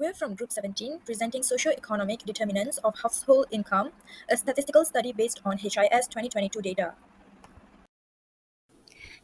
We're from Group 17, presenting Socioeconomic Determinants of Household Income, a statistical study based on HIS 2022 data.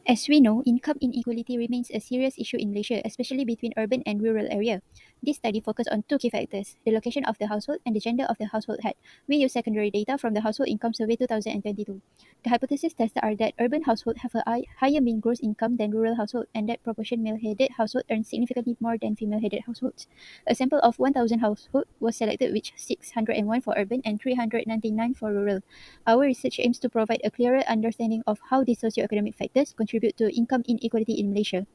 As we know, income inequality remains a serious issue in Malaysia, especially between urban and rural area. This study focused on two key factors, the location of the household and the gender of the household head. We use secondary data from the Household Income Survey 2022. The hypotheses tested are that urban households have a higher mean gross income than rural households, and that proportion male-headed households earn significantly more than female-headed households. A sample of 1,000 households was selected, which 601 for urban and 399 for rural. Our research aims to provide a clearer understanding of how these socioeconomic factors contribute to income inequality in Malaysia.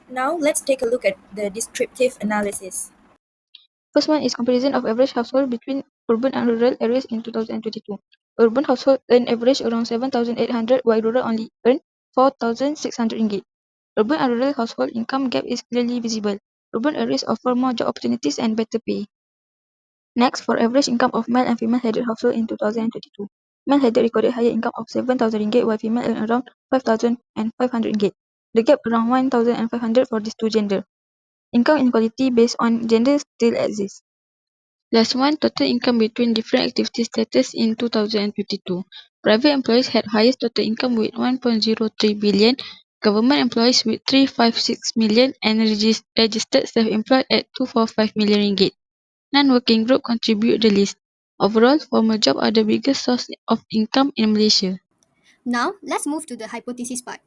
Now let's take a look at the descriptive analysis. First one is comparison of average household between urban and rural areas in 2022. Urban household earn average around 7,800 while rural only earn 4,600 ringgit. Urban and rural household income gap is clearly visible. Urban areas offer more job opportunities and better pay. Next, for average income of male and female headed household in 2022. Male headed recorded higher income of 7,000 ringgit while female earned around 5,500 ringgit. The gap around 1,500 for these two genders. Income inequality based on gender still exists. Last one, total income between different activity status in 2022. Private employees had highest total income with 1.03 billion, government employees with 356 million, and registered self-employed at 245 million ringgit. Non-working group contribute the least. Overall, formal jobs are the biggest source of income in Malaysia. Now, let's move to the hypothesis part.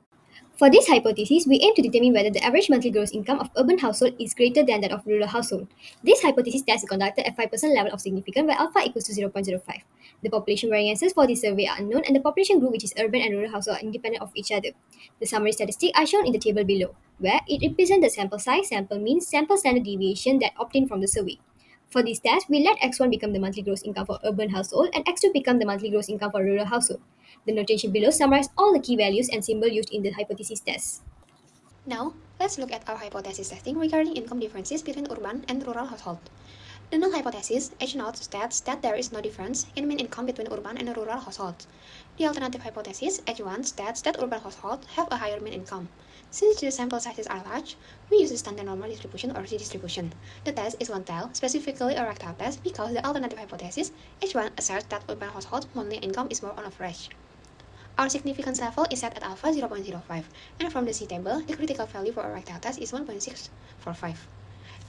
For this hypothesis, we aim to determine whether the average monthly gross income of urban household is greater than that of rural household. This hypothesis test is conducted at 5% level of significance where alpha equals to 0.05. The population variances for this survey are unknown and the population group, which is urban and rural household, are independent of each other. The summary statistics are shown in the table below, where it represents the sample size, sample mean, sample standard deviation that obtained from the survey. For this test, we let X1 become the monthly gross income for urban household and X2 become the monthly gross income for rural household. The notation below summarizes all the key values and symbols used in the hypothesis test. Now, let's look at our hypothesis testing regarding income differences between urban and rural households. The null hypothesis, H0, states that there is no difference in mean income between urban and rural households. The alternative hypothesis, H1, states that urban households have a higher mean income. Since the sample sizes are large, we use the standard normal distribution or Z distribution. The test is one-tailed, specifically a rectal test, because the alternative hypothesis, H1, asserts that urban households' monthly income is more on average. Our significance level is set at alpha 0.05, and from the C table, the critical value for a rectal test is 1.645.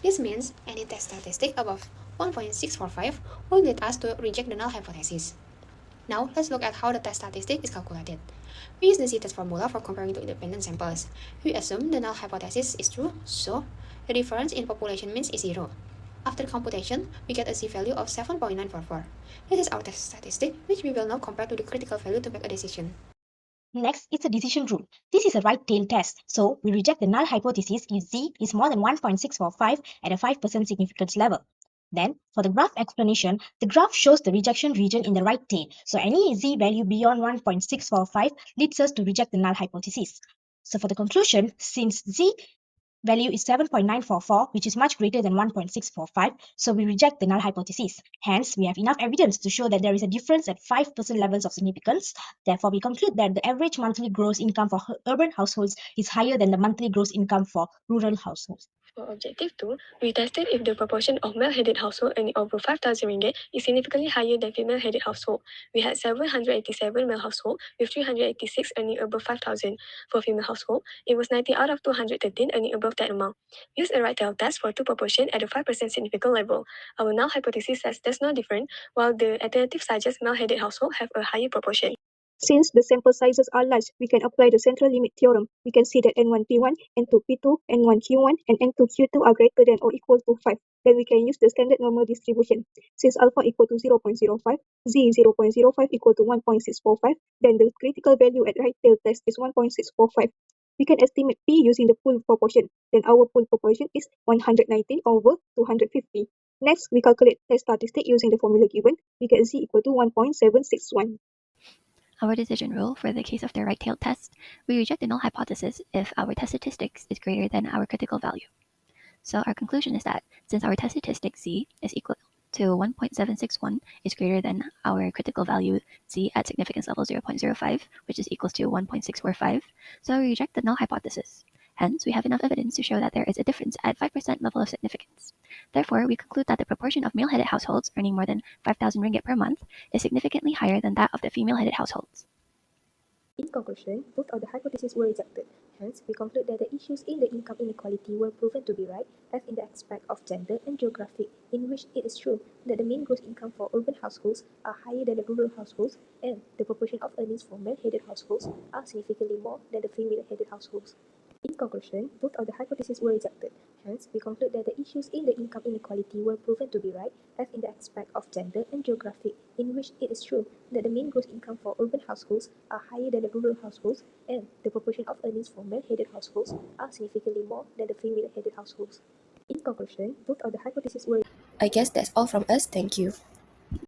This means any test statistic above 1.645 will lead us to reject the null hypothesis. Now, let's look at how the test statistic is calculated. We use the z-test formula for comparing two independent samples. We assume the null hypothesis is true, so the difference in population means is 0. After computation, we get a z-value of 7.944. This is our test statistic, which we will now compare to the critical value to make a decision. Next, it's a decision rule. This is a right tail test, so we reject the null hypothesis if z is more than 1.645 at a 5% significance level. Then, for the graph explanation, the graph shows the rejection region in the right tail, so any z value beyond 1.645 leads us to reject the null hypothesis. So for the conclusion, since z value is 7.944, which is much greater than 1.645, so we reject the null hypothesis. Hence, we have enough evidence to show that there is a difference at 5% levels of significance. Therefore, we conclude that the average monthly gross income for urban households is higher than the monthly gross income for rural households. For objective 2, we tested if the proportion of male-headed household earning over 5,000 ringgit is significantly higher than female-headed household. We had 787 male household with 386 earning above 5,000. For female household, it was 90 out of 213 earning above that amount. Use a right tail test for two proportion at a 5% significant level. Our null hypothesis says there's no difference, while the alternative suggests male-headed household have a higher proportion. Since the sample sizes are large, we can apply the central limit theorem. We can see that N1P1, N2P2, N1Q1, and N2Q2 are greater than or equal to 5. Then we can use the standard normal distribution. Since alpha equal to 0.05, Z 0.05 equal to 1.645, then the critical value at right tail test is 1.645. We can estimate P using the pool proportion. Then our pool proportion is 119 over 250. Next, we calculate test statistic using the formula given. We get Z equal to 1.761. Our decision rule for the case of the right-tailed test, we reject the null hypothesis if our test statistics is greater than our critical value. So our conclusion is that since our test statistic z is equal to 1.761 is greater than our critical value z at significance level 0.05, which is equals to 1.645, so we reject the null hypothesis. Hence, we have enough evidence to show that there is a difference at 5% level of significance. Therefore, we conclude that the proportion of male-headed households earning more than 5,000 ringgit per month is significantly higher than that of the female-headed households. In conclusion, both of the hypotheses were rejected. Hence, we conclude that the issues in the income inequality were proven to be right, as in the aspect of gender and geographic, in which it is true that the mean gross income for urban households are higher than the rural households, and the proportion of earnings for male-headed households are significantly more than the female-headed households. In conclusion, both of the hypotheses were rejected. Hence, we conclude that the issues in the income inequality were proven to be right, as in the aspect of gender and geographic, in which it is true that the mean gross income for urban households are higher than the rural households, and the proportion of earnings for male-headed households are significantly more than the female-headed households. In conclusion, both of the hypotheses were. I guess that's all from us. Thank you.